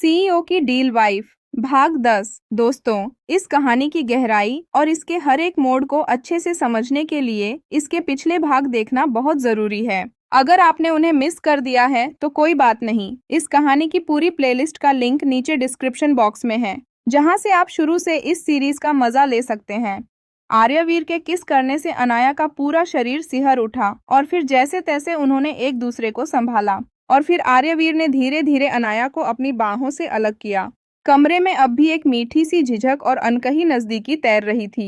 CEO की deal wife भाग 10। दोस्तों, इस कहानी की गहराई और इसके हर एक मोड़ को अच्छे से समझने के लिए इसके पिछले भाग देखना बहुत जरूरी है। अगर आपने उन्हें मिस कर दिया है तो कोई बात नहीं, इस कहानी की पूरी प्लेलिस्ट का लिंक नीचे डिस्क्रिप्शन बॉक्स में है, जहां से आप शुरू से इस सीरीज का मजा ले सकते हैं। आर्यवीर के किस करने से अनाया का पूरा शरीर सिहर उठा और फिर जैसे तैसे उन्होंने एक दूसरे को संभाला और फिर आर्यवीर ने धीरे धीरे अनाया को अपनी बाहों से अलग किया। कमरे में अब भी एक मीठी सी झिझक और अनकही नजदीकी तैर रही थी।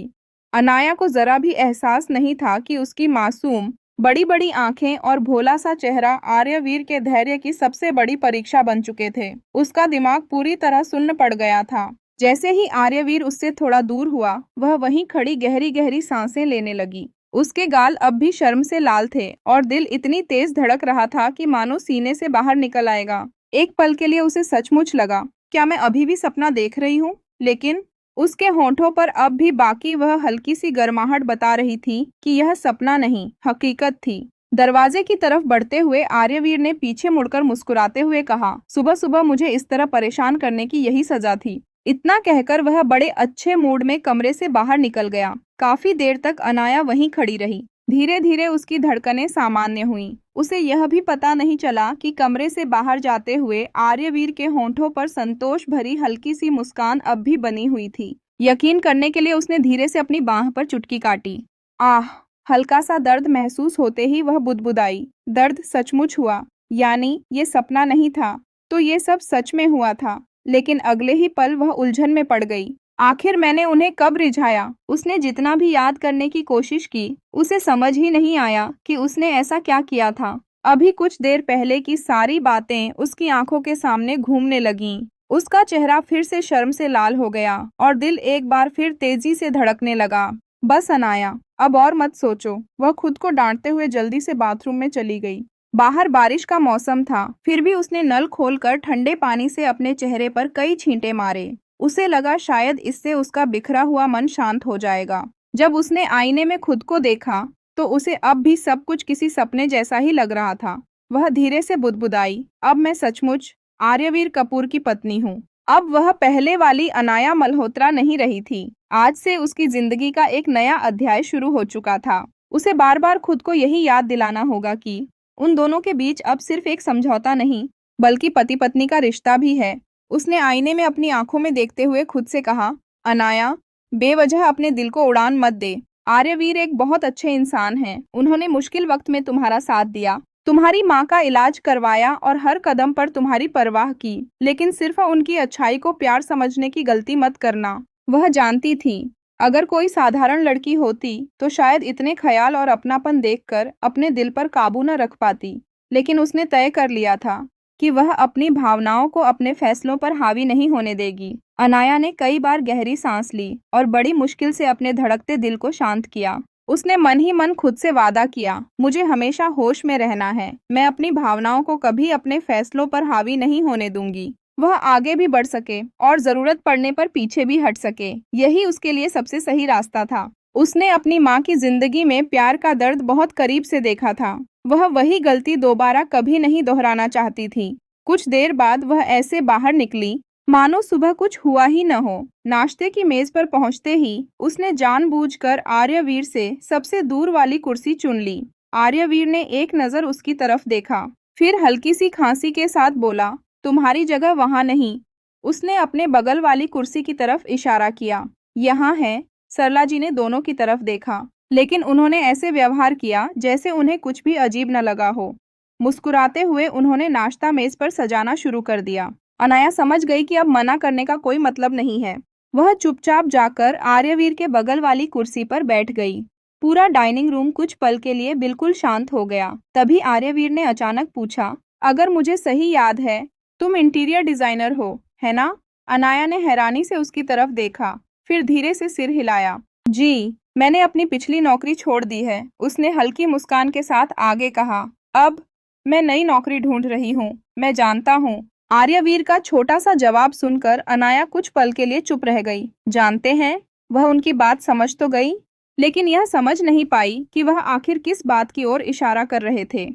अनाया को जरा भी एहसास नहीं था कि उसकी मासूम बड़ी बड़ी आंखें और भोला सा चेहरा आर्यवीर के धैर्य की सबसे बड़ी परीक्षा बन चुके थे। उसका दिमाग पूरी तरह सुन्न पड़ गया था। जैसे ही आर्यवीर उससे थोड़ा दूर हुआ, वह वहीं खड़ी गहरी गहरी सांसें लेने लगी। उसके गाल अब भी शर्म से लाल थे और दिल इतनी तेज धड़क रहा था कि मानो सीने से बाहर निकल आएगा। एक पल के लिए उसे सचमुच लगा, क्या मैं अभी भी सपना देख रही हूँ? लेकिन उसके होंठों पर अब भी बाकी वह हल्की सी गर्माहट बता रही थी कि यह सपना नहीं, हकीकत थी। दरवाजे की तरफ बढ़ते हुए आर्यवीर ने पीछे मुड़कर मुस्कुराते हुए कहा, सुबह सुबह मुझे इस तरह परेशान करने की यही सजा थी। इतना कहकर वह बड़े अच्छे मूड में कमरे से बाहर निकल गया। काफी देर तक अनाया वहीं खड़ी रही। धीरे धीरे उसकी धड़कनें सामान्य हुईं। उसे यह भी पता नहीं चला कि कमरे से बाहर जाते हुए आर्यवीर के होंठों पर संतोष भरी हल्की सी मुस्कान अब भी बनी हुई थी। यकीन करने के लिए उसने धीरे से अपनी बांह पर चुटकी काटी। आह! हल्का सा दर्द महसूस होते ही वह बुदबुदाई, दर्द सचमुच हुआ, यानी ये सपना नहीं था, तो ये सब सच में हुआ था। लेकिन अगले ही पल वह उलझन में पड़ गई। आखिर मैंने उन्हें कब रिझाया? उसने जितना भी याद करने की कोशिश की, उसे समझ ही नहीं आया कि उसने ऐसा क्या किया था। अभी कुछ देर पहले की सारी बातें उसकी आंखों के सामने घूमने लगीं। उसका चेहरा फिर से शर्म से लाल हो गया और दिल एक बार फिर तेजी से धड़कने लगा। बस अनाया, अब और मत सोचो। वह खुद को डांटते हुए जल्दी से बाथरूम में चली गई। बाहर बारिश का मौसम था, फिर भी उसने नल खोलकर ठंडे पानी से अपने चेहरे पर कई छींटे मारे। उसे लगा शायद इससे उसका बिखरा हुआ मन शांत हो जाएगा। जब उसने आईने में खुद को देखा, तो उसे अब भी सब कुछ किसी सपने जैसा ही लग रहा था। वह धीरे से बुदबुदाई, अब मैं सचमुच आर्यवीर कपूर की पत्नी हूँ। अब वह पहले वाली अनाया मल्होत्रा नहीं रही थी। आज से उसकी जिंदगी का एक नया अध्याय शुरू हो चुका था। उसे बार बार खुद को यही याद दिलाना होगा कि उन दोनों के बीच अब सिर्फ एक समझौता नहीं, बल्कि पति पत्नी का रिश्ता भी है। उसने आईने में अपनी आंखों में देखते हुए खुद से कहा, अनाया, बेवजह अपने दिल को उड़ान मत दे। आर्यवीर एक बहुत अच्छे इंसान हैं। उन्होंने मुश्किल वक्त में तुम्हारा साथ दिया, तुम्हारी माँ का इलाज करवाया और हर कदम पर तुम्हारी परवाह की। लेकिन सिर्फ उनकी अच्छाई को प्यार समझने की गलती मत करना। वह जानती थी, अगर कोई साधारण लड़की होती तो शायद इतने ख्याल और अपनापन देखकर अपने दिल पर काबू न रख पाती। लेकिन उसने तय कर लिया था कि वह अपनी भावनाओं को अपने फैसलों पर हावी नहीं होने देगी। अनाया ने कई बार गहरी सांस ली और बड़ी मुश्किल से अपने धड़कते दिल को शांत किया। उसने मन ही मन खुद से वादा किया, मुझे हमेशा होश में रहना है। मैं अपनी भावनाओं को कभी अपने फैसलों पर हावी नहीं होने दूंगी। वह आगे भी बढ़ सके और जरूरत पड़ने पर पीछे भी हट सके, यही उसके लिए सबसे सही रास्ता था। उसने अपनी माँ की जिंदगी में प्यार का दर्द बहुत करीब से देखा था। वह वही गलती दोबारा कभी नहीं दोहराना चाहती थी। कुछ देर बाद वह ऐसे बाहर निकली मानो सुबह कुछ हुआ ही न हो। नाश्ते की मेज पर पहुंचते ही उसने जानबूझकर आर्यवीर से सबसे दूर वाली कुर्सी चुन ली। आर्यवीर ने एक नजर उसकी तरफ देखा, फिर हल्की सी खांसी के साथ बोला, तुम्हारी जगह वहां नहीं। उसने अपने बगल वाली कुर्सी की तरफ इशारा किया। यहाँ है। सरला जी ने दोनों की तरफ देखा, लेकिन उन्होंने ऐसे व्यवहार किया जैसे उन्हें कुछ भी अजीब न लगा हो। मुस्कुराते हुए उन्होंने नाश्ता मेज पर सजाना शुरू कर दिया। अनाया समझ गई कि अब मना करने का कोई मतलब नहीं है। वह चुपचाप जाकर आर्यवीर के बगल वाली कुर्सी पर बैठ गई। पूरा डाइनिंग रूम कुछ पल के लिए बिल्कुल शांत हो गया। तभी आर्यवीर ने अचानक पूछा, अगर मुझे सही याद है, तुम इंटीरियर डिजाइनर हो, है ना? अनाया ने हैरानी से उसकी तरफ देखा, फिर धीरे से सिर हिलाया। जी, मैंने अपनी पिछली नौकरी छोड़ दी है, उसने हल्की मुस्कान के साथ आगे कहा। अब मैं नई नौकरी ढूंढ रही हूँ, मैं जानता हूँ। आर्यवीर का छोटा सा जवाब सुनकर अनाया कुछ पल के लिए चुप रह गई। जानते हैं? वह उनकी बात समझ तो गई, लेकिन यह समझ नहीं पाई कि वह आखिर किस बात की ओर इशारा कर रहे थे।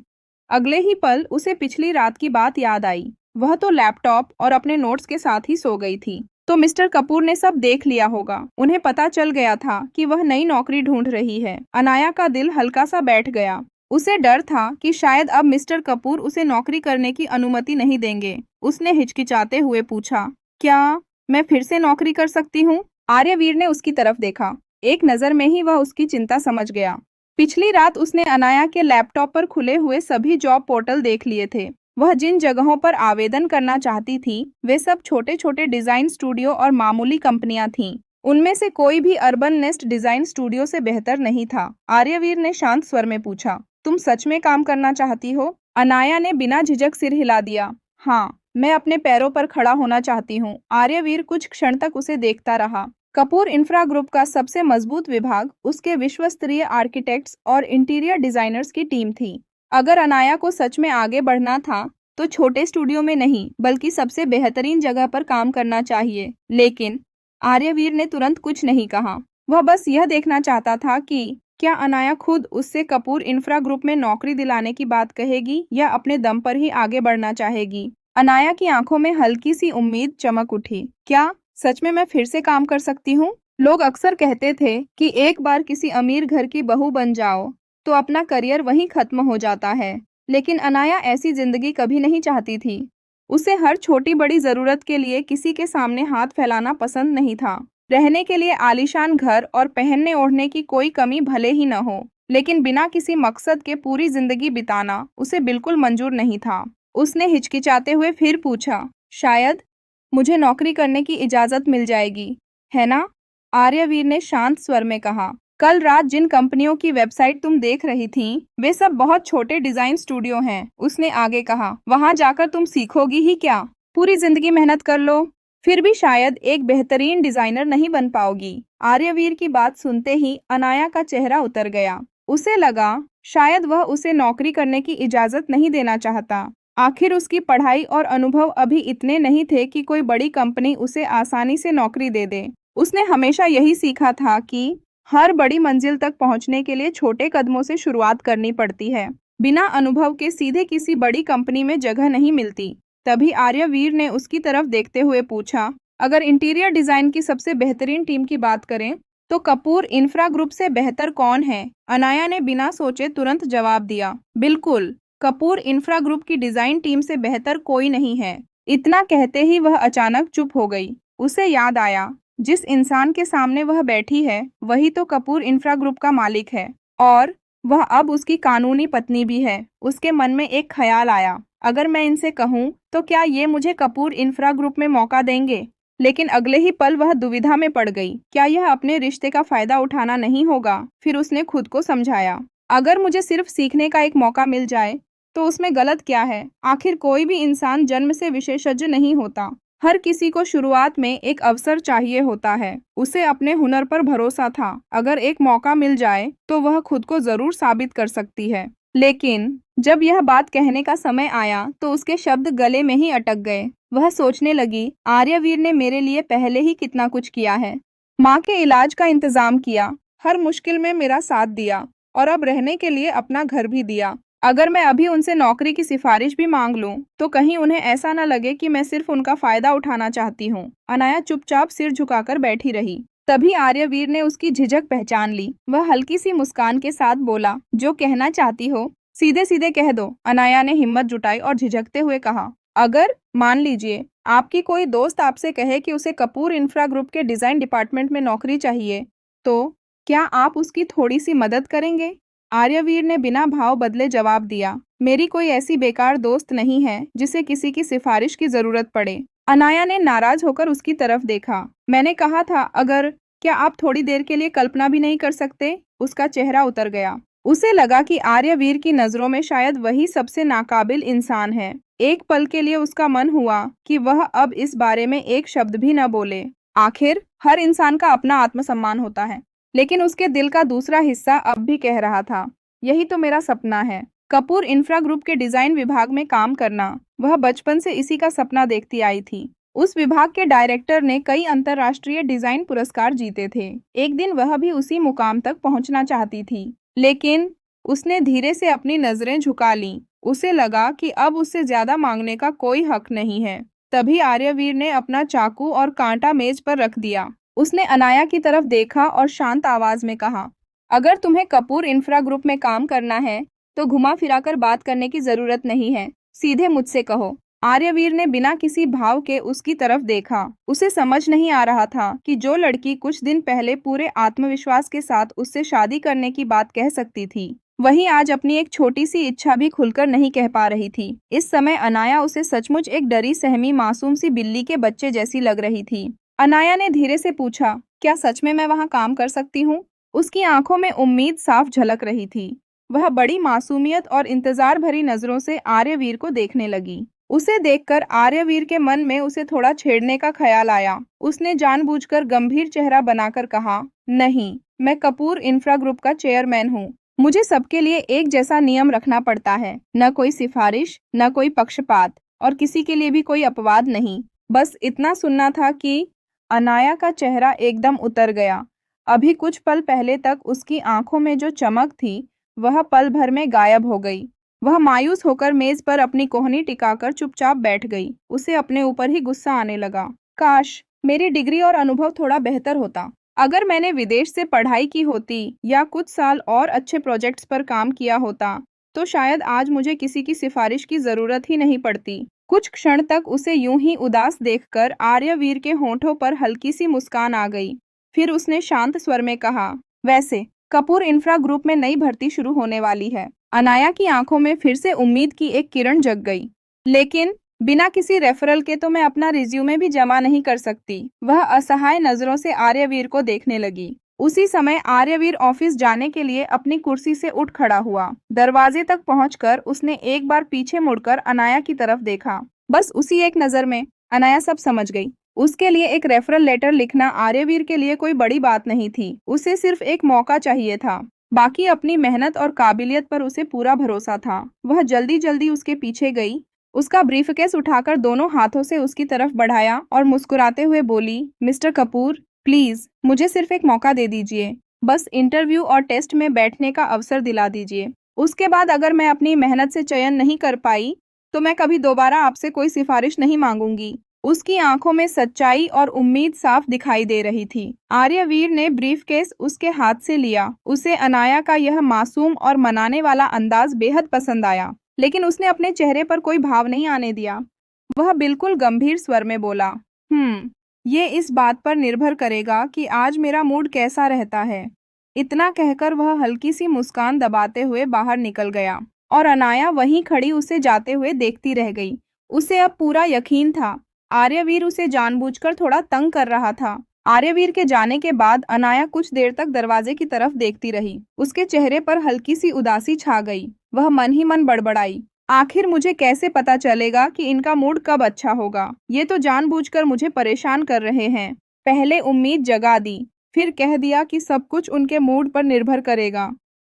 अगले ही पल उसे पिछली रात की बात याद आई। वह तो लैपटॉप और अपने नोट्स के साथ ही सो गई थी। तो मिस्टर कपूर ने सब देख लिया होगा। उन्हें पता चल गया था कि वह नई नौकरी ढूंढ रही है। अनाया का दिल हल्का सा बैठ गया। उसे डर था कि शायद अब मिस्टर कपूर उसे नौकरी करने की अनुमति नहीं देंगे। उसने हिचकिचाते हुए पूछा, क्या मैं फिर से नौकरी कर सकती हूँ? आर्यवीर ने उसकी तरफ देखा। एक नजर में ही वह उसकी चिंता समझ गया। पिछली रात उसने अनाया के लैपटॉप पर खुले हुए सभी जॉब पोर्टल देख लिए थे। वह जिन जगहों पर आवेदन करना चाहती थी, वे सब छोटे छोटे डिजाइन स्टूडियो और मामूली कंपनियां थीं। उनमें से कोई भी अर्बन नेस्ट डिजाइन स्टूडियो से बेहतर नहीं था। आर्यवीर ने शांत स्वर में पूछा, तुम सच में काम करना चाहती हो? अनाया ने बिना झिझक सिर हिला दिया। हाँ, मैं अपने पैरों पर खड़ा होना चाहती हूँ। आर्यवीर कुछ क्षण तक उसे देखता रहा। कपूर इंफ्रा ग्रुप का सबसे मजबूत विभाग उसके विश्वस्तरीय आर्किटेक्ट्स और इंटीरियर डिजाइनर्स की टीम थी। अगर अनाया को सच में आगे बढ़ना था तो छोटे स्टूडियो में नहीं बल्कि सबसे बेहतरीन जगह पर काम करना चाहिए। लेकिन आर्यवीर ने तुरंत कुछ नहीं कहा। वह बस यह देखना चाहता था कि क्या अनाया खुद उससे कपूर इंफ्रा ग्रुप में नौकरी दिलाने की बात कहेगी या अपने दम पर ही आगे बढ़ना चाहेगी। अनाया की आंखों में हल्की सी उम्मीद चमक उठी। क्या सच में मैं फिर से काम कर सकती हूँ? लोग अक्सर कहते थे कि एक बार किसी अमीर घर की बहू बन जाओ तो अपना करियर वहीं खत्म हो जाता है। लेकिन अनाया ऐसी जिंदगी कभी नहीं चाहती थी। उसे हर छोटी बड़ी जरूरत के लिए किसी के सामने हाथ फैलाना पसंद नहीं था। रहने के लिए आलीशान घर और पहनने ओढ़ने की कोई कमी भले ही न हो, लेकिन बिना किसी मकसद के पूरी जिंदगी बिताना उसे बिल्कुल मंजूर नहीं था। उसने हिचकिचाते हुए फिर पूछा, शायद मुझे नौकरी करने की इजाजत मिल जाएगी, है ना? आर्यवीर ने शांत स्वर में कहा। कल रात जिन कंपनियों की वेबसाइट तुम देख रही थी, वे सब बहुत छोटे डिजाइन स्टूडियो हैं। उसने आगे कहा, वहां जाकर तुम सीखोगी ही क्या? पूरी जिंदगी मेहनत कर लो, फिर भी शायद एक बेहतरीन डिजाइनर नहीं बन पाओगी। आर्यवीर की बात सुनते ही अनाया का चेहरा उतर गया। उसे लगा शायद वह उसे नौकरी करने की इजाजत नहीं देना चाहता। आखिर उसकी पढ़ाई और अनुभव अभी इतने नहीं थे कि कोई बड़ी कंपनी उसे आसानी से नौकरी दे दे। उसने हमेशा यही सीखा था कि हर बड़ी मंजिल तक पहुंचने के लिए छोटे कदमों से शुरुआत करनी पड़ती है। बिना अनुभव के सीधे किसी बड़ी कंपनी में जगह नहीं मिलती। तभी आर्यवीर ने उसकी तरफ देखते हुए पूछा, अगर इंटीरियर डिजाइन की सबसे बेहतरीन टीम की बात करें तो कपूर इंफ्रा ग्रुप से बेहतर कौन है? अनाया ने बिना सोचे तुरंत जवाब दिया, बिल्कुल, कपूर इंफ्रा ग्रुप की डिजाइन टीम से बेहतर कोई नहीं है। इतना कहते ही वह अचानक चुप हो गई। उसे याद आया, जिस इंसान के सामने वह बैठी है वही तो कपूर इंफ्रा ग्रुप का मालिक है और वह अब उसकी कानूनी पत्नी भी है। उसके मन में एक ख्याल आया, अगर मैं इनसे कहूँ तो क्या ये मुझे कपूर इंफ्रा ग्रुप में मौका देंगे? लेकिन अगले ही पल वह दुविधा में पड़ गई। क्या यह अपने रिश्ते का फायदा उठाना नहीं होगा? फिर उसने खुद को समझाया, अगर मुझे सिर्फ सीखने का एक मौका मिल जाए तो उसमें गलत क्या है? आखिर कोई भी इंसान जन्म से विशेषज्ञ नहीं होता। हर किसी को शुरुआत में एक अवसर चाहिए होता है। उसे अपने हुनर पर भरोसा था। अगर एक मौका मिल जाए तो वह खुद को जरूर साबित कर सकती है। लेकिन जब यह बात कहने का समय आया तो उसके शब्द गले में ही अटक गए। वह सोचने लगी, आर्यवीर ने मेरे लिए पहले ही कितना कुछ किया है। माँ के इलाज का इंतजाम किया, हर मुश्किल में मेरा साथ दिया और अब रहने के लिए अपना घर भी दिया। अगर मैं अभी उनसे नौकरी की सिफारिश भी मांग लूं तो कहीं उन्हें ऐसा न लगे कि मैं सिर्फ उनका फायदा उठाना चाहती हूँ। अनाया चुपचाप सिर झुकाकर बैठी रही। तभी आर्यवीर ने उसकी झिझक पहचान ली। वह हल्की सी मुस्कान के साथ बोला, जो कहना चाहती हो सीधे सीधे कह दो। अनाया ने हिम्मत जुटाई और झिझकते हुए कहा, अगर मान लीजिए आपकी कोई दोस्त आपसे कहे कि उसे कपूर इंफ्रा ग्रुप के डिजाइन डिपार्टमेंट में नौकरी चाहिए, तो क्या आप उसकी थोड़ी सी मदद करेंगे? आर्यवीर ने बिना भाव बदले जवाब दिया, मेरी कोई ऐसी बेकार दोस्त नहीं है जिसे किसी की सिफारिश की जरूरत पड़े। अनाया ने नाराज होकर उसकी तरफ देखा। मैंने कहा था अगर, क्या आप थोड़ी देर के लिए कल्पना भी नहीं कर सकते? उसका चेहरा उतर गया। उसे लगा कि आर्यवीर की नजरों में शायद वही सबसे नाकाबिल इंसान है। एक पल के लिए उसका मन हुआ कि वह अब इस बारे में एक शब्द भी न बोले। आखिर हर इंसान का अपना आत्मसम्मान होता है। लेकिन उसके दिल का दूसरा हिस्सा अब भी कह रहा था, यही तो मेरा सपना है, कपूर इंफ्रा ग्रुप के डिजाइन विभाग में काम करना। वह बचपन से इसी का सपना देखती आई थी। उस विभाग के डायरेक्टर ने कई अंतर्राष्ट्रीय डिजाइन पुरस्कार जीते थे। एक दिन वह भी उसी मुकाम तक पहुंचना चाहती थी, लेकिन उसने धीरे से अपनी नजरें झुका लीं। उसे लगा कि अब उससे ज्यादा मांगने का कोई हक नहीं है। तभी आर्यवीर ने अपना चाकू और कांटा मेज पर रख दिया। उसने अनाया की तरफ देखा और शांत आवाज में कहा, अगर तुम्हें कपूर इंफ्रा ग्रुप में काम करना है तो घुमा फिराकर बात करने की जरूरत नहीं है, सीधे मुझसे कहो। आर्यवीर ने बिना किसी भाव के उसकी तरफ देखा। उसे समझ नहीं आ रहा था कि जो लड़की कुछ दिन पहले पूरे आत्मविश्वास के साथ उससे शादी करने की बात कह सकती थी, वही आज अपनी एक छोटी सी इच्छा भी खुलकर नहीं कह पा रही थी। इस समय अनाया उसे सचमुच एक डरी सहमी मासूम सी बिल्ली के बच्चे जैसी लग रही थी। अनाया ने धीरे से पूछा, क्या सच में मैं वहाँ काम कर सकती हूँ? उसकी आंखों में उम्मीद साफ झलक रही थी। वह बड़ी मासूमियत और इंतजार भरी नजरों से आर्यवीर को देखने लगी। उसे देखकर आर्यवीर के मन में उसे थोड़ा छेड़ने का ख्याल आया। उसने जानबूझकर गंभीर चेहरा बनाकर कहा, नहीं, मैं कपूर इंफ्रा ग्रुप का चेयरमैन हूँ। मुझे सबके लिए एक जैसा नियम रखना पड़ता है, न कोई सिफारिश, न कोई पक्षपात, और किसी के लिए भी कोई अपवाद नहीं। बस इतना सुनना था कि अनाया का चेहरा एकदम उतर गया। अभी कुछ पल पहले तक उसकी आंखों में जो चमक थी, वह पल भर में गायब हो गई। वह मायूस होकर मेज पर अपनी कोहनी टिकाकर चुपचाप बैठ गई। उसे अपने ऊपर ही गुस्सा आने लगा। काश मेरी डिग्री और अनुभव थोड़ा बेहतर होता। अगर मैंने विदेश से पढ़ाई की होती या कुछ साल और अच्छे प्रोजेक्ट्स पर काम किया होता, तो शायद आज मुझे किसी की सिफारिश की जरूरत ही नहीं पड़ती। कुछ क्षण तक उसे यूं ही उदास देखकर आर्यवीर के होठों पर हल्की सी मुस्कान आ गई। फिर उसने शांत स्वर में कहा, वैसे कपूर इंफ्रा ग्रुप में नई भर्ती शुरू होने वाली है। अनाया की आंखों में फिर से उम्मीद की एक किरण जग गई। लेकिन बिना किसी रेफरल के तो मैं अपना रिज्यूमे भी जमा नहीं कर सकती। वह असहाय नजरों से आर्यवीर को देखने लगी। उसी समय आर्यवीर ऑफिस जाने के लिए अपनी कुर्सी से उठ खड़ा हुआ। दरवाजे तक पहुंचकर उसने एक बार पीछे मुड़कर अनाया की तरफ देखा। बस उसी एक नजर में अनाया सब समझ गई। उसके लिए एक रेफरल लेटर लिखना आर्यवीर के लिए कोई बड़ी बात नहीं थी। उसे सिर्फ एक मौका चाहिए था। बाकी अपनी मेहनत और काबिलियत पर उसे पूरा भरोसा था। वह जल्दी जल्दी उसके पीछे गई, उसका ब्रीफकेस उठाकर दोनों हाथों से उसकी तरफ बढ़ाया और मुस्कुराते हुए बोली, मिस्टर कपूर, प्लीज मुझे सिर्फ एक मौका दे दीजिए। बस इंटरव्यू और टेस्ट में बैठने का अवसर दिला दीजिए। उसके बाद अगर मैं अपनी मेहनत से चयन नहीं कर पाई, तो मैं कभी दोबारा आपसे कोई सिफारिश नहीं मांगूंगी। उसकी आंखों में सच्चाई और उम्मीद साफ दिखाई दे रही थी। आर्यवीर ने ब्रीफकेस उसके हाथ से लिया। उसे अनाया का यह मासूम और मनाने वाला अंदाज बेहद पसंद आया, लेकिन उसने अपने चेहरे पर कोई भाव नहीं आने दिया। वह बिल्कुल गंभीर स्वर में बोला, ये इस बात पर निर्भर करेगा कि आज मेरा मूड कैसा रहता है। इतना कहकर वह हल्की सी मुस्कान दबाते हुए बाहर निकल गया और अनाया वहीं खड़ी उसे जाते हुए देखती रह गई। उसे अब पूरा यकीन था, आर्यवीर उसे जानबूझकर थोड़ा तंग कर रहा था। आर्यवीर के जाने के बाद अनाया कुछ देर तक दरवाजे की तरफ देखती रही। उसके चेहरे पर हल्की सी उदासी छा गई। वह मन ही मन बड़बड़ाई, आखिर मुझे कैसे पता चलेगा कि इनका मूड कब अच्छा होगा? ये तो जानबूझकर मुझे परेशान कर रहे हैं। पहले उम्मीद जगा दी, फिर कह दिया कि सब कुछ उनके मूड पर निर्भर करेगा।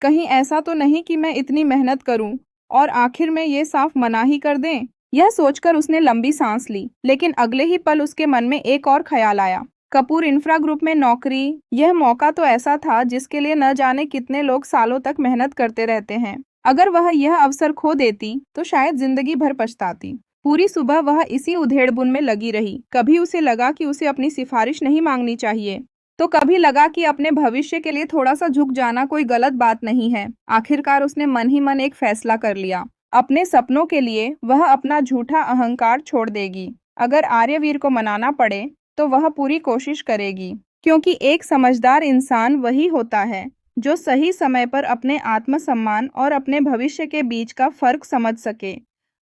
कहीं ऐसा तो नहीं कि मैं इतनी मेहनत करूं और आखिर में ये साफ मना ही कर दें। यह सोचकर उसने लंबी सांस ली, लेकिन अगले ही पल उसके मन में एक और ख्याल आया। कपूर इंफ्रा ग्रुप में नौकरी, यह मौका तो ऐसा था जिसके लिए न जाने कितने लोग सालों तक मेहनत करते रहते हैं। अगर वह यह अवसर खो देती तो शायद जिंदगी भर पछताती। पूरी सुबह वह इसी उधेड़बुन में लगी रही। कभी उसे लगा कि उसे अपनी सिफारिश नहीं मांगनी चाहिए, तो कभी लगा कि अपने भविष्य के लिए थोड़ा सा झुक जाना कोई गलत बात नहीं है। आखिरकार उसने मन ही मन एक फैसला कर लिया। अपने सपनों के लिए वह अपना झूठा अहंकार छोड़ देगी। अगर आर्यवीर को मनाना पड़े तो वह पूरी कोशिश करेगी, क्योंकि एक समझदार इंसान वही होता है जो सही समय पर अपने आत्मसम्मान और अपने भविष्य के बीच का फर्क समझ सके।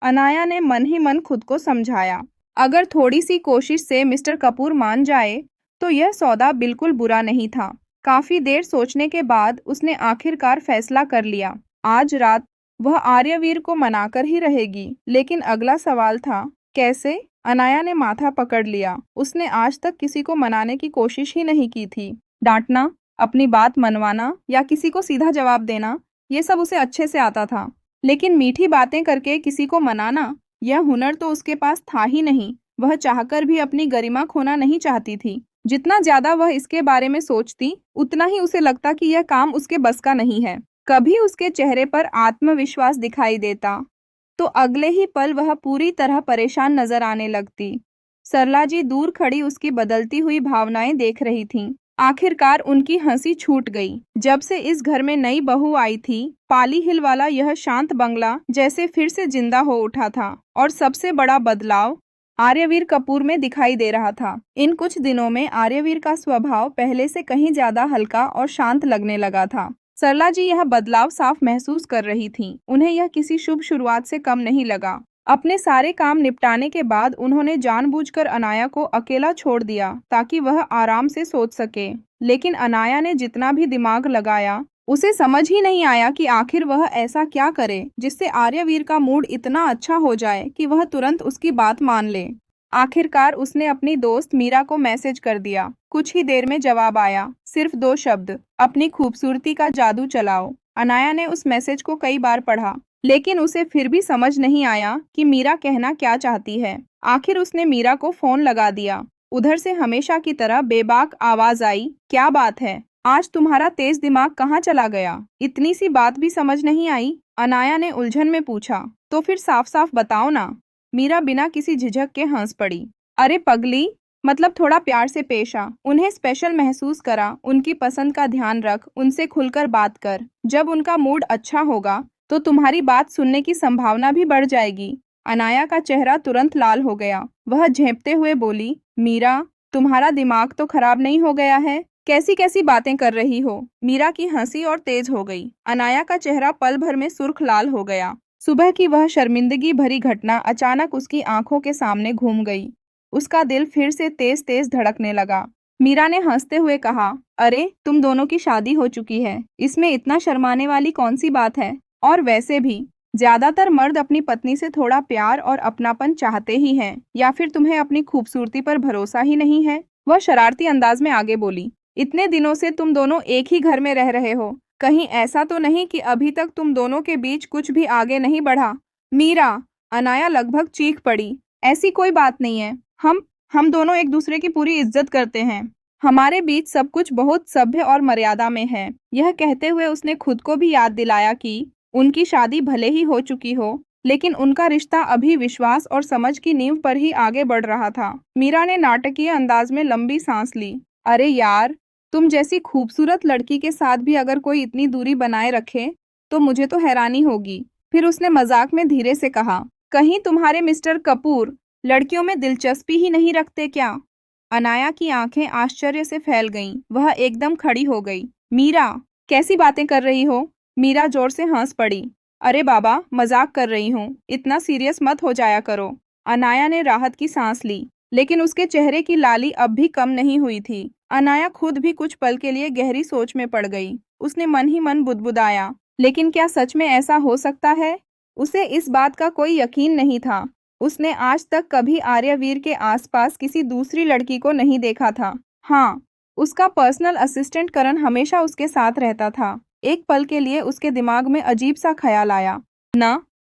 अनाया ने मन ही मन खुद को समझाया, अगर थोड़ी सी कोशिश से मिस्टर कपूर मान जाए तो यह सौदा बिल्कुल बुरा नहीं था। काफी देर सोचने के बाद उसने आखिरकार फैसला कर लिया। आज रात वह आर्यवीर को मनाकर ही रहेगी। लेकिन अगला सवाल था, कैसे? अनाया ने माथा पकड़ लिया। उसने आज तक किसी को मनाने की कोशिश ही नहीं की थी। डांटना, अपनी बात मनवाना या किसी को सीधा जवाब देना, ये सब उसे अच्छे से आता था। लेकिन मीठी बातें करके किसी को मनाना, यह हुनर तो उसके पास था ही नहीं। वह चाहकर भी अपनी गरिमा खोना नहीं चाहती थी। जितना ज्यादा वह इसके बारे में सोचती, उतना ही उसे लगता कि यह काम उसके बस का नहीं है। कभी उसके चेहरे पर आत्मविश्वास दिखाई देता, तो अगले ही पल वह पूरी तरह परेशान नजर आने लगती। सरला जी दूर खड़ी उसकी बदलती हुई भावनाएं देख रही थीं। आखिरकार उनकी हंसी छूट गई। जब से इस घर में नई बहू आई थी, पाली हिल वाला यह शांत बंगला जैसे फिर से जिंदा हो उठा था। और सबसे बड़ा बदलाव आर्यवीर कपूर में दिखाई दे रहा था। इन कुछ दिनों में आर्यवीर का स्वभाव पहले से कहीं ज्यादा हल्का और शांत लगने लगा था। सरला जी यह बदलाव साफ महसूस कर रही थीं। उन्हें यह किसी शुभ शुरुआत से कम नहीं लगा। अपने सारे काम निपटाने के बाद उन्होंने जानबूझकर अनाया को अकेला छोड़ दिया ताकि वह आराम से सोच सके। लेकिन अनाया ने जितना भी दिमाग लगाया, उसे समझ ही नहीं आया कि आखिर वह ऐसा क्या करे जिससे आर्यवीर का मूड इतना अच्छा हो जाए कि वह तुरंत उसकी बात मान ले। आखिरकार उसने अपनी दोस्त मीरा को मैसेज कर दिया। कुछ ही देर में जवाब आया, सिर्फ 2 शब्द, अपनी खूबसूरती का जादू चलाओ। अनाया ने उस मैसेज को कई बार पढ़ा, लेकिन उसे फिर भी समझ नहीं आया कि मीरा कहना क्या चाहती है। आखिर उसने मीरा को फोन लगा दिया। उधर से हमेशा की तरह बेबाक आवाज आई, क्या बात है, आज तुम्हारा तेज दिमाग कहाँ चला गया? इतनी सी बात भी समझ नहीं आई? अनाया ने उलझन में पूछा। तो फिर साफ साफ बताओ ना। मीरा बिना किसी झिझक के हंस पड़ी। अरे पगली, मतलब थोड़ा प्यार से पेश आ, उन्हें स्पेशल महसूस करा, उनकी पसंद का ध्यान रख, उनसे खुलकर बात कर। जब उनका मूड अच्छा होगा तो तुम्हारी बात सुनने की संभावना भी बढ़ जाएगी। अनाया का चेहरा तुरंत लाल हो गया। वह झेंपते हुए बोली, मीरा, तुम्हारा दिमाग तो खराब नहीं हो गया है? कैसी कैसी बातें कर रही हो? मीरा की हंसी और तेज हो गई। अनाया का चेहरा पल भर में सुर्ख लाल हो गया। सुबह की वह शर्मिंदगी भरी घटना अचानक उसकी आंखों के सामने घूम गई। उसका दिल फिर से तेज तेज धड़कने लगा। मीरा ने हंसते हुए कहा, अरे तुम दोनों की शादी हो चुकी है, इसमें इतना शर्माने वाली कौन सी बात है? और वैसे भी ज्यादातर मर्द अपनी पत्नी से थोड़ा प्यार और अपनापन चाहते ही हैं, या फिर तुम्हें अपनी खूबसूरती पर भरोसा ही नहीं है? वह शरारती अंदाज में आगे बोली, इतने दिनों से तुम दोनों एक ही घर में रह रहे हो, कहीं ऐसा तो नहीं कि अभी तक तुम दोनों के बीच कुछ भी आगे नहीं बढ़ा? मीरा, अनाया लगभग चीख पड़ी, ऐसी कोई बात नहीं है। हम दोनों एक दूसरे की पूरी इज्जत करते हैं। हमारे बीच सब कुछ बहुत सभ्य और मर्यादा में है। यह कहते हुए उसने खुद को भी याद दिलाया कि उनकी शादी भले ही हो चुकी हो, लेकिन उनका रिश्ता अभी विश्वास और समझ की नींव पर ही आगे बढ़ रहा था। मीरा ने नाटकीय अंदाज में लंबी सांस ली। अरे यार, तुम जैसी खूबसूरत लड़की के साथ भी अगर कोई इतनी दूरी बनाए रखे तो मुझे तो हैरानी होगी। फिर उसने मजाक में धीरे से कहा, कहीं तुम्हारे मिस्टर कपूर लड़कियों में दिलचस्पी ही नहीं रखते क्या? अनाया की आंखें आश्चर्य से फैल गईं। वह एकदम खड़ी हो गई। मीरा, कैसी बातें कर रही हो? मीरा जोर से हंस पड़ी। अरे बाबा, मजाक कर रही हूँ, इतना सीरियस मत हो जाया करो। अनाया ने राहत की सांस ली, लेकिन उसके चेहरे की लाली अब भी कम नहीं हुई थी। अनाया खुद भी कुछ पल के लिए गहरी सोच में पड़ गई। उसने मन ही मन बुदबुदाया, लेकिन क्या सच में ऐसा हो सकता है? उसे इस बात का कोई यकीन नहीं था। उसने आज तक कभी आर्यवीर के आसपास किसी दूसरी लड़की को नहीं देखा था। हाँ, उसका पर्सनल असिस्टेंट करण हमेशा उसके साथ रहता था। एक पल के लिए उसके दिमाग में अजीब सा ख्याल आया,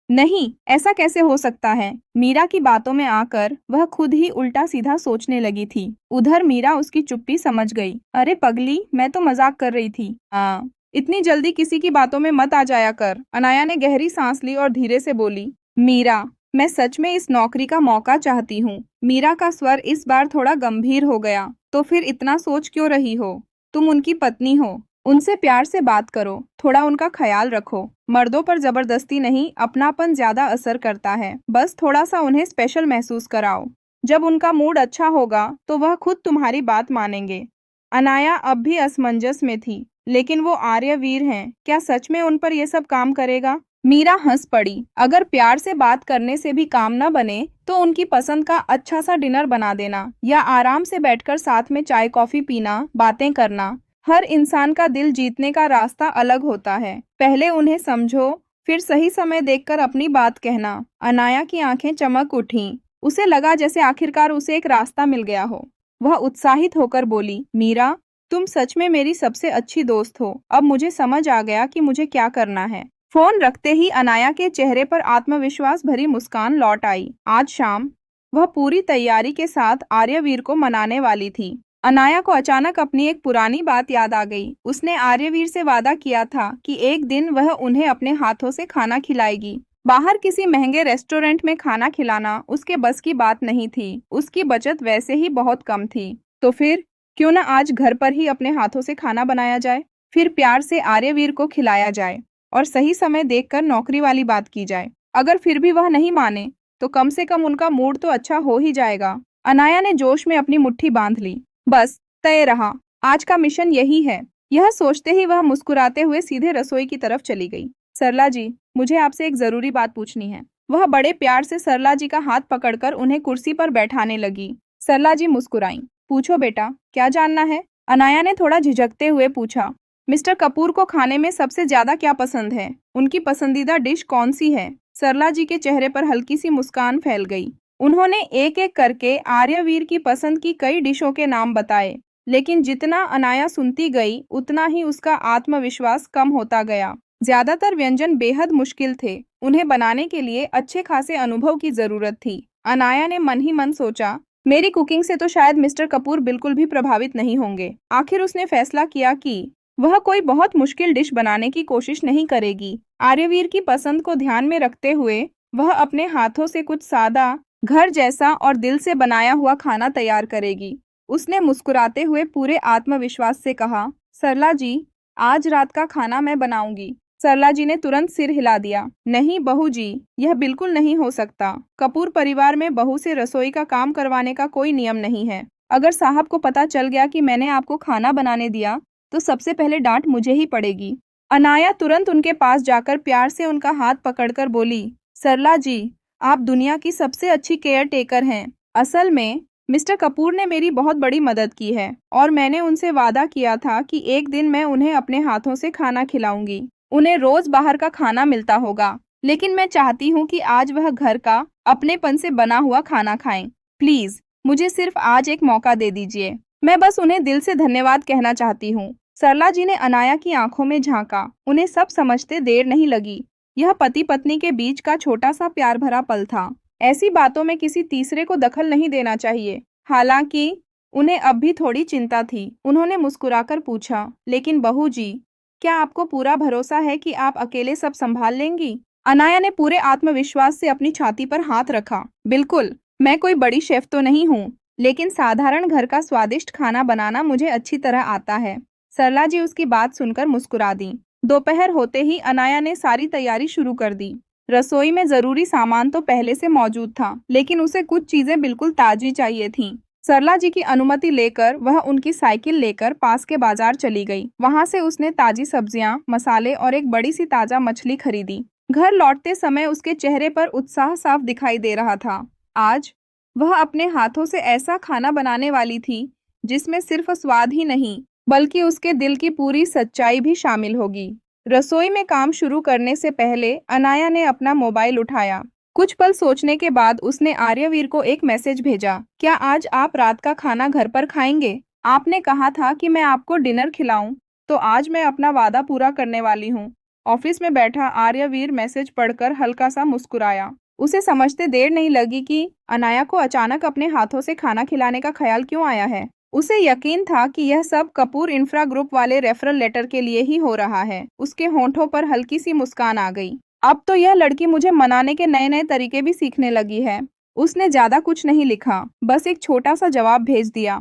नहीं, ऐसा कैसे हो सकता है? मीरा की बातों में आकर वह खुद ही उल्टा सीधा सोचने लगी थी। उधर मीरा उसकी चुप्पी समझ गई। अरे पगली, मैं तो मजाक कर रही थी। हाँ, इतनी जल्दी किसी की बातों में मत आ जाया कर। अनाया ने गहरी सांस ली और धीरे से बोली, मीरा, मैं सच में इस नौकरी का मौका चाहती हूँ। मीरा का स्वर इस बार थोड़ा गंभीर हो गया। तो फिर इतना सोच क्यों रही हो? तुम उनकी पत्नी हो, उनसे प्यार से बात करो, थोड़ा उनका ख्याल रखो। मर्दों पर जबरदस्ती नहीं, अपनापन ज्यादा असर करता है। बस थोड़ा सा उन्हें स्पेशल महसूस कराओ। जब उनका मूड अच्छा होगा तो वह खुद तुम्हारी बात मानेंगे। अनाया अब भी असमंजस में थी, लेकिन वो आर्यवीर हैं, क्या सच में उन पर यह सब काम करेगा? मीरा हंस पड़ी। अगर प्यार से बात करने से भी काम न बने तो उनकी पसंद का अच्छा सा डिनर बना देना, या आराम से बैठकर साथ में चाय कॉफी पीना, बातें करना। हर इंसान का दिल जीतने का रास्ता अलग होता है। पहले उन्हें समझो, फिर सही समय देखकर अपनी बात कहना। अनाया की आंखें चमक उठीं। उसे लगा जैसे आखिरकार उसे एक रास्ता मिल गया हो। वह उत्साहित होकर बोली, मीरा, तुम सच में मेरी सबसे अच्छी दोस्त हो। अब मुझे समझ आ गया कि मुझे क्या करना है। फोन रखते ही अनाया के चेहरे पर आत्मविश्वास भरी मुस्कान लौट आई। आज शाम वह पूरी तैयारी के साथ आर्यवीर को मनाने वाली थी। अनाया को अचानक अपनी एक पुरानी बात याद आ गई। उसने आर्यवीर से वादा किया था कि एक दिन वह उन्हें अपने हाथों से खाना खिलाएगी। बाहर किसी महंगे रेस्टोरेंट में खाना खिलाना उसके बस की बात नहीं थी। उसकी बचत वैसे ही बहुत कम थी। तो फिर क्यों ना आज घर पर ही अपने हाथों से खाना बनाया जाए, फिर प्यार से आर्यवीर को खिलाया जाए और सही समय देखकर नौकरी वाली बात की जाए। अगर फिर भी वह नहीं माने, तो कम से कम उनका मूड तो अच्छा हो ही जाएगा। अनाया ने जोश में अपनी मुट्ठी बांध ली। बस, तय रहा, आज का मिशन यही है। यह सोचते ही वह मुस्कुराते हुए सीधे रसोई की तरफ चली गई। सरला जी, मुझे आपसे एक जरूरी बात पूछनी है। वह बड़े प्यार से सरला जी का हाथ पकड़कर उन्हें कुर्सी पर बैठाने लगी। सरला जी मुस्कुराईं। पूछो बेटा, क्या जानना है? अनाया ने थोड़ा झिझकते हुए पूछा। मिस्टर कपूर को खाने में सबसे ज्यादा क्या पसंद है? उनकी पसंदीदा डिश कौन सी है? सरला जी के चेहरे पर हल्की सी मुस्कान फैल गई। उन्होंने एक एक करके आर्यवीर की पसंद की कई डिशों के नाम बताए, लेकिन जितना अनाया सुनती गई उतना ही उसका आत्मविश्वास कम होता गया। ज्यादातर व्यंजन बेहद मुश्किल थे। उन्हें बनाने के लिए अच्छे खासे अनुभव की जरूरत थी। अनाया ने मन ही मन सोचा, मेरी कुकिंग से तो शायद मिस्टर कपूर बिल्कुल भी प्रभावित नहीं होंगे। आखिर उसने फैसला किया कि वह कोई बहुत मुश्किल डिश बनाने की कोशिश नहीं करेगी। आर्यवीर की पसंद को ध्यान में रखते हुए वह अपने हाथों से कुछ सादा, घर जैसा और दिल से बनाया हुआ खाना तैयार करेगी। उसने मुस्कुराते हुए पूरे आत्मविश्वास से कहा, सरला जी, आज रात का खाना मैं बनाऊंगी। सरला जी ने तुरंत सिर हिला दिया। नहीं बहू जी, यह बिल्कुल नहीं हो सकता। कपूर परिवार में बहू से रसोई का काम करवाने का कोई नियम नहीं है। अगर साहब को पता चल गया कि मैंने आपको खाना बनाने दिया, तो सबसे पहले डांट मुझे ही पड़ेगी। अनाया तुरंत उनके पास जाकर प्यार से उनका हाथ पकड़कर बोली, सरला जी, आप दुनिया की सबसे अच्छी केयर टेकर हैं। असल में मिस्टर कपूर ने मेरी बहुत बड़ी मदद की है और मैंने उनसे वादा किया था कि एक दिन मैं उन्हें अपने हाथों से खाना खिलाऊंगी। उन्हें रोज बाहर का खाना मिलता होगा, लेकिन मैं चाहती हूँ कि आज वह घर का अपनेपन से बना हुआ खाना खाएं। प्लीज, मुझे सिर्फ आज एक मौका दे दीजिए। मैं बस उन्हें दिल से धन्यवाद कहना चाहती हूँ। सरला जी ने अनाया की आंखों में झांका। उन्हें सब समझते देर नहीं लगी। यह पति पत्नी के बीच का छोटा सा प्यार भरा पल था। ऐसी बातों में किसी तीसरे को दखल नहीं देना चाहिए। हालांकि उन्हें अब भी थोड़ी चिंता थी। उन्होंने मुस्कुराकर पूछा, लेकिन बहू जी, क्या आपको पूरा भरोसा है कि आप अकेले सब संभाल लेंगी? अनाया ने पूरे आत्मविश्वास से अपनी छाती पर हाथ रखा। बिल्कुल, मैं कोई बड़ी शेफ तो नहीं हूँ, लेकिन साधारण घर का स्वादिष्ट खाना बनाना मुझे अच्छी तरह आता है। सरला जी उसकी बात सुनकर मुस्कुरा दी। दोपहर होते ही अनाया ने सारी तैयारी शुरू कर दी। रसोई में जरूरी सामान तो पहले से मौजूद था, लेकिन उसे कुछ चीजें बिल्कुल ताजी चाहिए थीं। सरला जी की अनुमति लेकर वह उनकी साइकिल लेकर पास के बाजार चली गई। वहां से उसने ताजी सब्जियां, मसाले और एक बड़ी सी ताजा मछली खरीदी। घर लौटते समय उसके चेहरे पर उत्साह साफ दिखाई दे रहा था। आज वह अपने हाथों से ऐसा खाना बनाने वाली थी जिसमें सिर्फ स्वाद ही नहीं, बल्कि उसके दिल की पूरी सच्चाई भी शामिल होगी। रसोई में काम शुरू करने से पहले अनाया ने अपना मोबाइल उठाया। कुछ पल सोचने के बाद उसने आर्यवीर को एक मैसेज भेजा। क्या आज आप रात का खाना घर पर खाएंगे? आपने कहा था कि मैं आपको डिनर खिलाऊं, तो आज मैं अपना वादा पूरा करने वाली हूं। ऑफिस में बैठा आर्यवीर मैसेज पढ़कर हल्का सा मुस्कुराया। उसे समझते देर नहीं लगी कि अनाया को अचानक अपने हाथों से खाना खिलाने का ख्याल क्यों आया है। उसे यकीन था कि यह सब कपूर इंफ्रा ग्रुप वाले रेफरल लेटर के लिए ही हो रहा है। उसके होंठों पर हल्की सी मुस्कान आ गई। अब तो यह लड़की मुझे मनाने के नए नए तरीके भी सीखने लगी है। उसने ज्यादा कुछ नहीं लिखा, बस एक छोटा सा जवाब भेज दिया।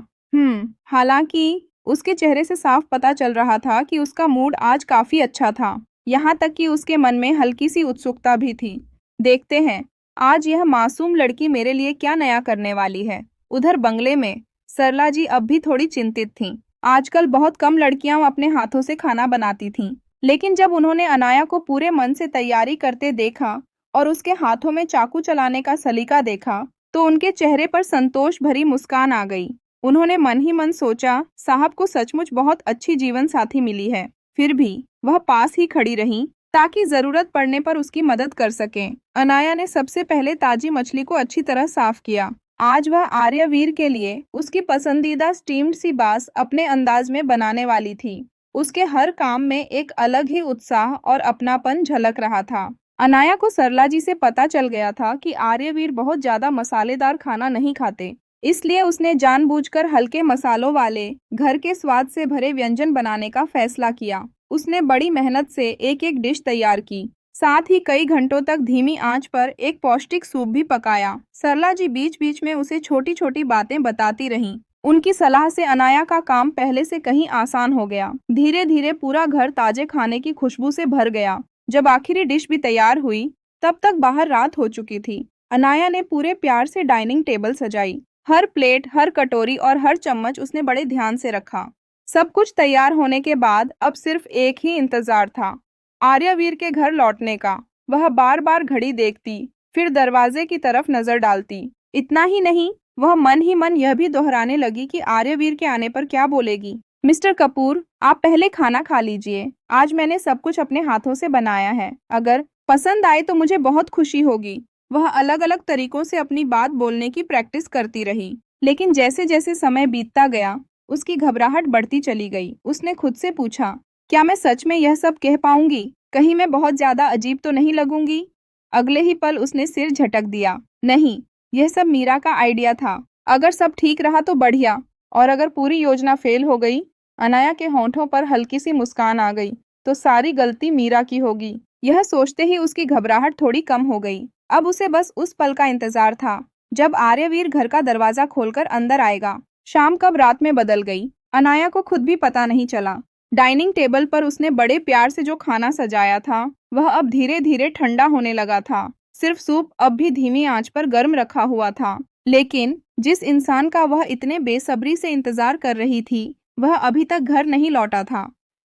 हालांकि उसके चेहरे से साफ पता चल रहा था कि उसका मूड आज काफी अच्छा था। यहाँ तक कि उसके मन में हल्की सी उत्सुकता भी थी। देखते हैं आज यह मासूम लड़की मेरे लिए क्या नया करने वाली है। उधर बंगले में सरला जी अब भी थोड़ी चिंतित थीं। आजकल बहुत कम लड़कियां अपने हाथों से खाना बनाती थीं, लेकिन जब उन्होंने अनाया को पूरे मन से तैयारी करते देखा और उसके हाथों में चाकू चलाने का सलीका देखा, तो उनके चेहरे पर संतोष भरी मुस्कान आ गई। उन्होंने मन ही मन सोचा, साहब को सचमुच बहुत अच्छी जीवन साथी मिली है। फिर भी वह पास ही खड़ी रहीं ताकि जरूरत पड़ने पर उसकी मदद कर सकें। अनाया ने सबसे पहले ताजी मछली को अच्छी तरह साफ किया। आज वह आर्यवीर के लिए उसकी पसंदीदा स्टीम्ड सी बास अपने अंदाज में बनाने वाली थी। उसके हर काम में एक अलग ही उत्साह और अपनापन झलक रहा था। अनाया को सरला जी से पता चल गया था कि आर्यवीर बहुत ज्यादा मसालेदार खाना नहीं खाते, इसलिए उसने जानबूझकर हल्के मसालों वाले घर के स्वाद से भरे व्यंजन बनाने का फैसला किया। उसने बड़ी मेहनत से एक एक डिश तैयार की, साथ ही कई घंटों तक धीमी आंच पर एक पौष्टिक सूप भी पकाया। सरला जी बीच बीच में उसे छोटी छोटी बातें बताती रहीं। उनकी सलाह से अनाया का काम पहले से कहीं आसान हो गया। धीरे धीरे पूरा घर ताजे खाने की खुशबू से भर गया। जब आखिरी डिश भी तैयार हुई, तब तक बाहर रात हो चुकी थी। अनाया ने पूरे प्यार से डाइनिंग टेबल सजाई। हर प्लेट, हर कटोरी और हर चम्मच उसने बड़े ध्यान से रखा। सब कुछ तैयार होने के बाद अब सिर्फ एक ही इंतजार था, आर्यवीर के घर लौटने का। वह बार बार घड़ी देखती, फिर दरवाजे की तरफ नजर डालती। इतना ही नहीं, वह मन ही मन यह भी दोहराने लगी कि आर्यवीर के आने पर क्या बोलेगी। मिस्टर कपूर, आप पहले खाना खा लीजिए। आज मैंने सब कुछ अपने हाथों से बनाया है। अगर पसंद आए तो मुझे बहुत खुशी होगी। वह अलग अलग तरीकों से अपनी बात बोलने की प्रैक्टिस करती रही, लेकिन जैसे जैसे समय बीतता गया, उसकी घबराहट बढ़ती चली गई। उसने खुद से पूछा, क्या मैं सच में यह सब कह पाऊंगी? कहीं मैं बहुत ज्यादा अजीब तो नहीं लगूंगी? अगले ही पल उसने सिर झटक दिया। नहीं, यह सब मीरा का आइडिया था। अगर सब ठीक रहा तो बढ़िया, और अगर पूरी योजना फेल हो गई, अनाया के होंठों पर हल्की सी मुस्कान आ गई, तो सारी गलती मीरा की होगी। यह सोचते ही उसकी घबराहट थोड़ी कम हो गई। अब उसे बस उस पल का इंतजार था, जब आर्यवीर घर का दरवाजा खोलकर अंदर आएगा। शाम कब रात में बदल गई, अनाया को खुद भी पता नहीं चला। डाइनिंग टेबल पर उसने बड़े प्यार से जो खाना सजाया था, वह अब धीरे धीरे ठंडा होने लगा था। सिर्फ सूप अब भी धीमी आंच पर गर्म रखा हुआ था। लेकिन जिस इंसान का वह इतने बेसब्री से इंतजार कर रही थी, वह अभी तक घर नहीं लौटा था।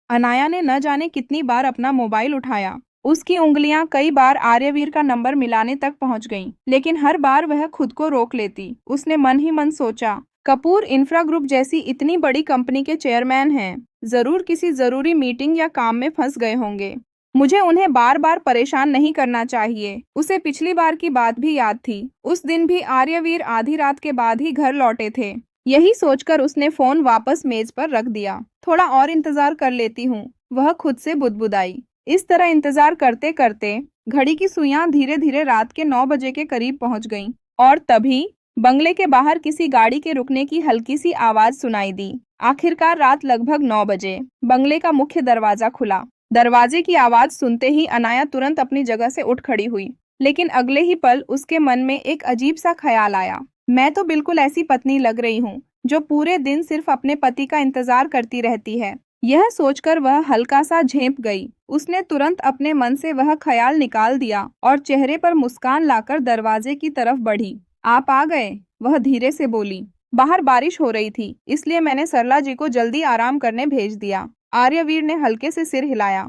अनाया ने न जाने कितनी बार अपना मोबाइल उठाया। उसकी उंगलियां कई बार आर्यवीर का नंबर मिलाने तक पहुंच गईं, लेकिन हर बार वह खुद को रोक लेती। उसने मन ही मन सोचा, कपूर इंफ्रा ग्रुप जैसी इतनी बड़ी कंपनी के चेयरमैन हैं, जरूर किसी जरूरी मीटिंग या काम में फंस गए होंगे। मुझे उन्हें बार बार परेशान नहीं करना चाहिए। उसे पिछली बार की बात भी याद थी। उस दिन भी आर्यवीर आधी रात के बाद ही घर लौटे थे। यही सोचकर उसने फोन वापस मेज पर रख दिया। थोड़ा और इंतजार कर लेती हूँ, वह खुद से बुदबुदाई। इस तरह इंतजार करते करते घड़ी की सुइयां धीरे धीरे रात के 9 बजे के करीब पहुंच गईं, और तभी बंगले के बाहर किसी गाड़ी के रुकने की हल्की सी आवाज सुनाई दी। आखिरकार रात लगभग 9 बजे बंगले का मुख्य दरवाजा खुला। दरवाजे की आवाज सुनते ही अनाया तुरंत अपनी जगह से उठ खड़ी हुई, लेकिन अगले ही पल उसके मन में एक अजीब सा ख्याल आया। मैं तो बिल्कुल ऐसी पत्नी लग रही हूँ, जो पूरे दिन सिर्फ अपने पति का इंतजार करती रहती है। यह सोचकर वह हल्का सा झेंप गई। उसने तुरंत अपने मन से वह ख्याल निकाल दिया और चेहरे पर मुस्कान लाकर दरवाजे की तरफ बढ़ी। आप आ गए, वह धीरे से बोली। बाहर बारिश हो रही थी, इसलिए मैंने सरला जी को जल्दी आराम करने भेज दिया। आर्यवीर ने हल्के से सिर हिलाया।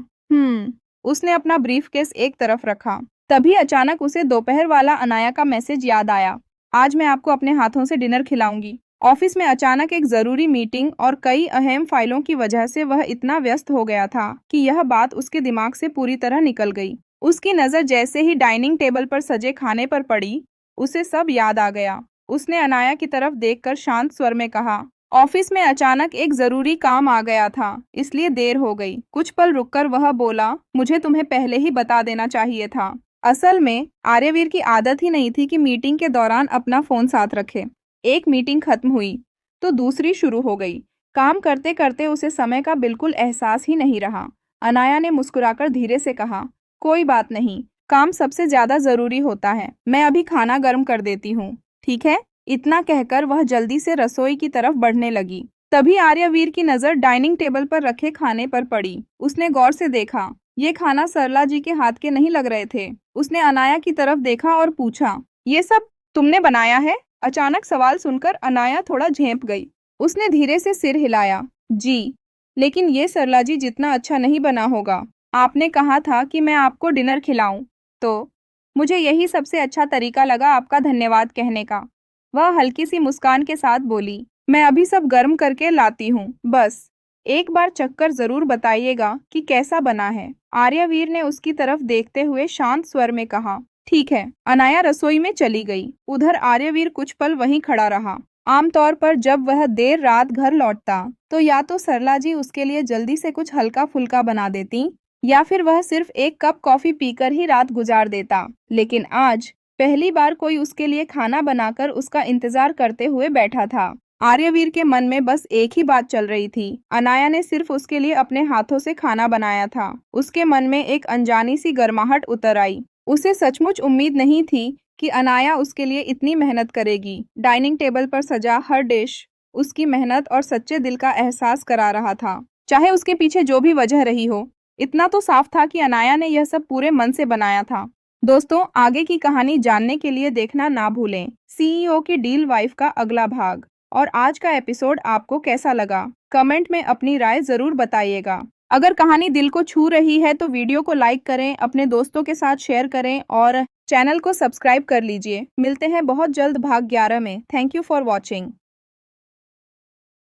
उसने अपना ब्रीफकेस एक तरफ रखा। तभी अचानक उसे दोपहर वाला अनाया का मैसेज याद आया। आज मैं आपको अपने हाथों से डिनर खिलाऊंगी। ऑफिस में अचानक एक जरूरी मीटिंग और कई अहम फाइलों की वजह से वह इतना व्यस्त हो गया था कि यह बात उसके दिमाग से पूरी तरह निकल गई। उसकी नजर जैसे ही डाइनिंग टेबल पर सजे खाने पर पड़ी, उसे सब याद आ गया। उसने अनाया की तरफ देखकर शांत स्वर में कहा, ऑफिस में अचानक एक जरूरी काम आ गया था, इसलिए देर हो गई। कुछ पल रुककर वह बोला, मुझे तुम्हें पहले ही बता देना चाहिए था। असल में आर्यवीर की आदत ही नहीं थी कि मीटिंग के दौरान अपना फोन साथ रखे। एक मीटिंग खत्म हुई तो दूसरी शुरू हो गई। काम करते करते उसे समय का बिल्कुल एहसास ही नहीं रहा। अनाया ने मुस्कुराकर धीरे से कहा, कोई बात नहीं, काम सबसे ज्यादा जरूरी होता है। मैं अभी खाना गर्म कर देती हूँ, ठीक है? इतना कहकर वह जल्दी से रसोई की तरफ बढ़ने लगी। तभी आर्यवीर की नजर डाइनिंग टेबल पर रखे खाने पर पड़ी। उसने गौर से देखा, ये खाना सरला जी के हाथ के नहीं लग रहे थे। उसने अनाया की तरफ देखा और पूछा, ये सब तुमने बनाया है? अचानक सवाल सुनकर अनाया थोड़ा झेंप गई। उसने धीरे से सिर हिलाया, जी, लेकिन ये सरला जी जितना अच्छा नहीं बना होगा। आपने कहा था कि मैं आपको डिनर खिलाऊं, तो मुझे यही सबसे अच्छा तरीका लगा आपका धन्यवाद कहने का। वह हल्की सी मुस्कान के साथ बोली, मैं अभी सब गर्म करके लाती हूँ, बस एक बार चखकर जरूर बताइएगा कि कैसा बना है। आर्यवीर ने उसकी तरफ देखते हुए शांत स्वर में कहा, ठीक है। अनाया रसोई में चली गई। उधर आर्यवीर कुछ पल वहीं खड़ा रहा। आमतौर पर जब वह देर रात घर लौटता, तो या तो सरला जी उसके लिए जल्दी से कुछ हल्का फुल्का बना देती, या फिर वह सिर्फ एक कप कॉफी पीकर ही रात गुजार देता। लेकिन आज पहली बार कोई उसके लिए खाना बनाकर उसका इंतजार करते हुए बैठा था। आर्यवीर के मन में बस एक ही बात चल रही थी। अनाया ने सिर्फ उसके लिए अपने हाथों से खाना बनाया था। उसके मन में एक अनजानी सी गर्माहट उतर आई। उसे सचमुच उम्मीद नहीं थी कि अनाया उसके लिए इतनी मेहनत करेगी। डाइनिंग टेबल पर सजा हर डिश उसकी मेहनत और सच्चे दिल का एहसास करा रहा था। चाहे उसके पीछे जो भी वजह रही हो, इतना तो साफ था कि अनाया ने यह सब पूरे मन से बनाया था। दोस्तों, आगे की कहानी जानने के लिए देखना ना भूलें सीईओ की डील वाइफ का अगला भाग। और आज का एपिसोड आपको कैसा लगा? कमेंट में अपनी राय जरूर बताइएगा। अगर कहानी दिल को छू रही है तो वीडियो को लाइक करें, अपने दोस्तों के साथ शेयर करें और चैनल को सब्सक्राइब कर लीजिए। मिलते हैं बहुत जल्द भाग 11 में। Thank you for watching.